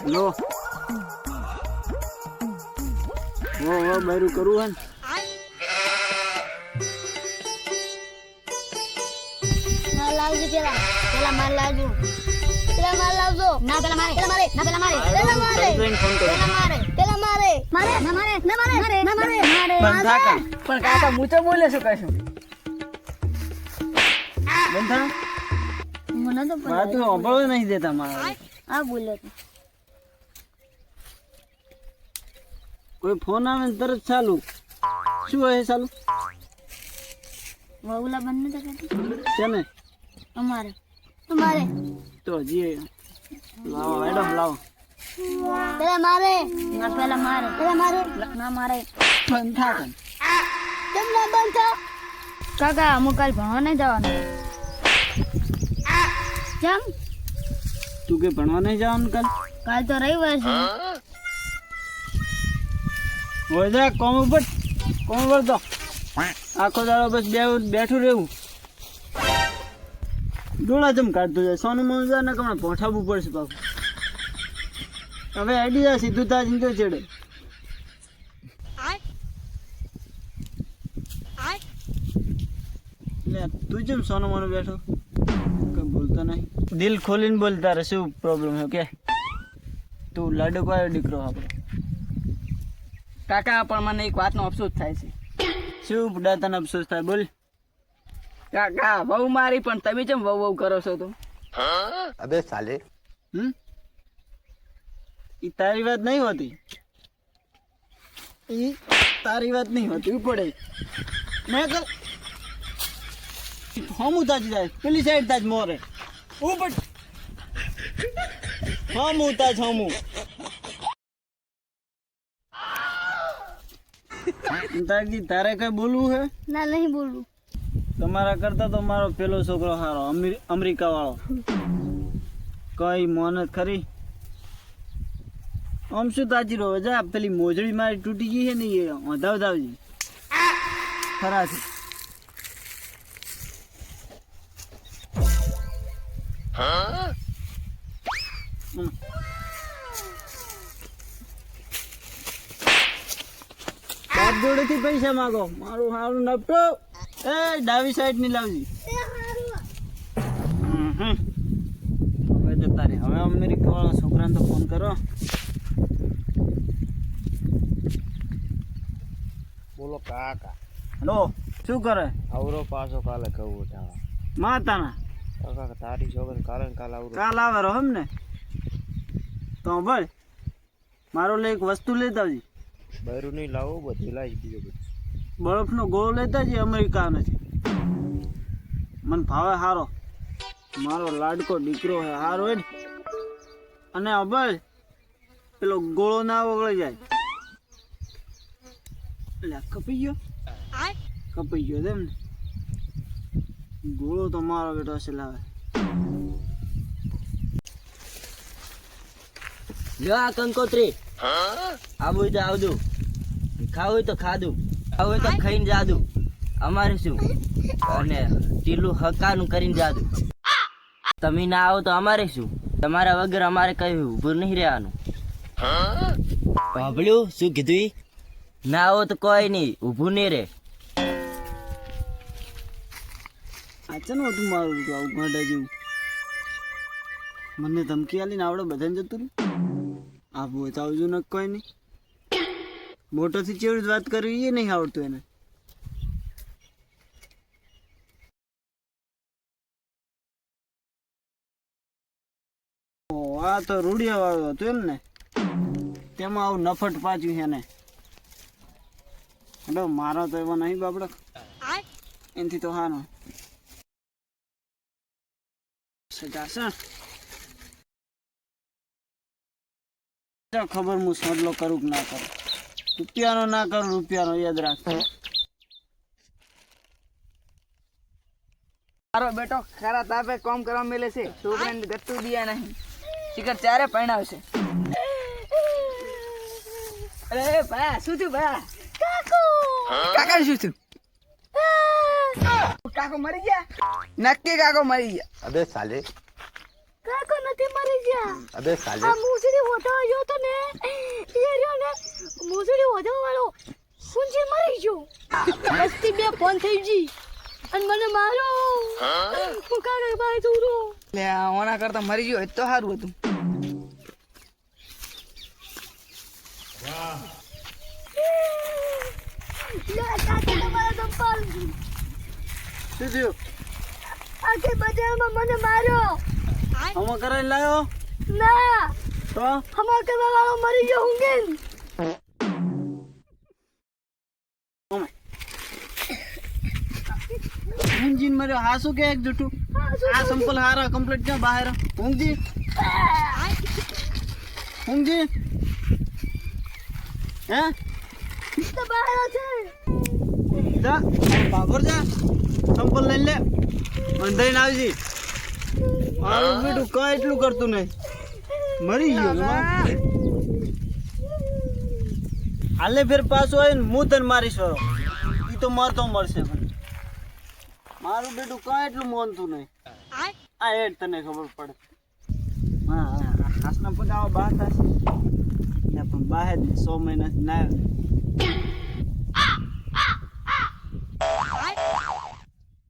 લો વો બારું કરું હે માર લાવજો પેલા માર લાવજો ના પેલા મારે બંધ થા કા પણ કાકા હું તો બોલે શું કશું બંધ થા મને તો વાત તો સાંભળવા નહીં દેતા મારા આ બોલ્યો કોઈ ફોન આવે ને તરત ચાલુ શું હોય ચાલુ વહુલા બંને તો કરતી છે ને અમારે તો હજી લાવો એડમ લાવો પેલા મારે ના મારે બંધ થા કા કેમ ના બંધ થા કાકા અમુક કાલ ભણવા નહીં જવાનું કેમ તું કે ભણવા નહીં જવાનું કાલ તો રવિવાર છે હોય જા કોમ ઉપર તો આખો દાડો બસ બેઠું રહેવું ડોળા ચમ કાઢતો જાય સોનું મોનું જાય ને કમણા પહોંચાડવું પડશે પાછું હવે અડી જાય સીધું તાજીને તો ચડે તું જેમ સોનું મોનું બેઠો કઈ બોલતો નહીં દિલ ખોલીને બોલતા રહે શું પ્રોબ્લેમ છે કે તું લાડો કયો દીકરો આપણો કાકા પણ મને એક વાતનો અફસોસ થાય છે શું બુડા તને અફસોસ થાય બોલ કાકા વહુ મારી પણ તમે કેમ વહુ કરો છો તો अबे साले એ તારી વાત નહીં હોતી પડે મેં કર હમું તાજી જાય પેલી સાઈડ તાજ મોરે ઉપર હમું તાજી તારે કઈ બોલવું હે ના નહીં બોલું તમારા કરતા તો મારો પેલો છોકરો સારો અમેરિકા વાળો કઈ મોનત ખરી આમ શું તાજી રહો જા પેલી મોજડી મારી તૂટી ગઈ છે ને એ વધાવજી ખરાથી બાપ જોડેથી પૈસા માગો મારું સારું નપટો એ ડાબી સાઈડ ની લાવજી હવે જતા રે હવે અમેરિકા વાળા છોકરાને તો ફોન કરો बोलो काका હેલો શું કરે आवरो पासो काले कहू उठावा માતાના काका तारी छोकरी काले काल आवरो કાલ આવે રહો એમ ને તો ભાઈ મારો લે એક વસ્તુ લેતા આવજી बैरू नहीं लाओ बधी लाज बीजो बधी બરફનો ગોળો લેતા જઈએ અમેરિકા નથી મને ભાવે હારો મારો લાડકો દીકરો હે હારો હે ને અને અબળ પેલો ગોળો ના ઓગળી જાય એટલે કપાઈ ગયો તેમ ને ગોળો તો મારો બેટો હશે લાવે લ્યો આ કંકોત્રી આવું હોય તો આવજો ખાવું હોય તો ખાધું ખાવું હોય તો ખાઈને જાદું અમારે શું અને ટીલું હકાનું કરીને જાદું તમે ના આવો તો અમારે શું તમારા વગર અમારે કઈ ઊભું નહીં રહેવાનું ભાભળ્યું શું કીધું ઈ? ના આવો તો કોઈ નહીં ઊભું નહીં રહે આચન હતું મારું તો આવું ગાંડા જેવું મને ધમકી આલીને આવડે બધાને જતું રહ્યું આવું હોય તો આવજો ને કોઈ નહીં મોટોથી ચેવડી જ વાત કરવી એ નહીં આવડતું એને આ તો રૂડિયા વાળું હતું એમ ને તેમાં આવું નફટ પાછું છે ને હેલો મારો તો એવો નહીં બાપડો એનથી તો હાનો સજાશે ખબર હું સોડલો કરું કે ના કરું રૂપિયાનો ના કરું રૂપિયાનો યાદ રાખ મારો બેટો ખરા તાપે કામ કરવા મેલે છે છોકરાને ગત્તું દિયા નહીં શિખર ચારે પરણાવશે અરે ભા શું થયું ભા કાકા શું થયું કાકો મરી ગયા નક્કી કાકો મરી ગયા अबे साले કાકો નથી મરી ગયા અબે સાલે આ મૂસડી હોધવા ગયો તો ને એ રહ્યો ને મૂસડી હોધવા વાળો સુંજી મરી ગયો બસ્તી બે ફોન થઈ ગઈ અને મને મારો હું કાકા ભાઈ દૂરો લે ઓના કરતા મરી ગયો એ તો સારું હતું લે કાકા તમારા સંપાલ શું થયું આખી બજારમાં મને માર્યો હમો કરાઈને લાયો ના તો હમા કરવા વાળો મરી ગયો ઊંઘેન ઊંઘીને મર્યો હા શું કે એક જૂઠું આ સંપલ હારા કમ્પ્લીટ ક્યાં બહાર ઊંઘજી ઊંઘજી હે તો બહાર છે જા બાબર જા સંપલ લઈ લે બંધાઈને આવજી મારું બેટું કાંઈ એટલું કરતું નહીં મરી ગયો ને હાલે ફેર પાછો આવીને હું તને મારીશ વાળો એ તો મરતો મરશે પણ મારું બેટું કાંઈ એટલું માનતું નહીં આ એડ તને ખબર પડે હા હાસના પગ આવા બહાર થશે પણ બહાર 100 મહિનાથી ના આવે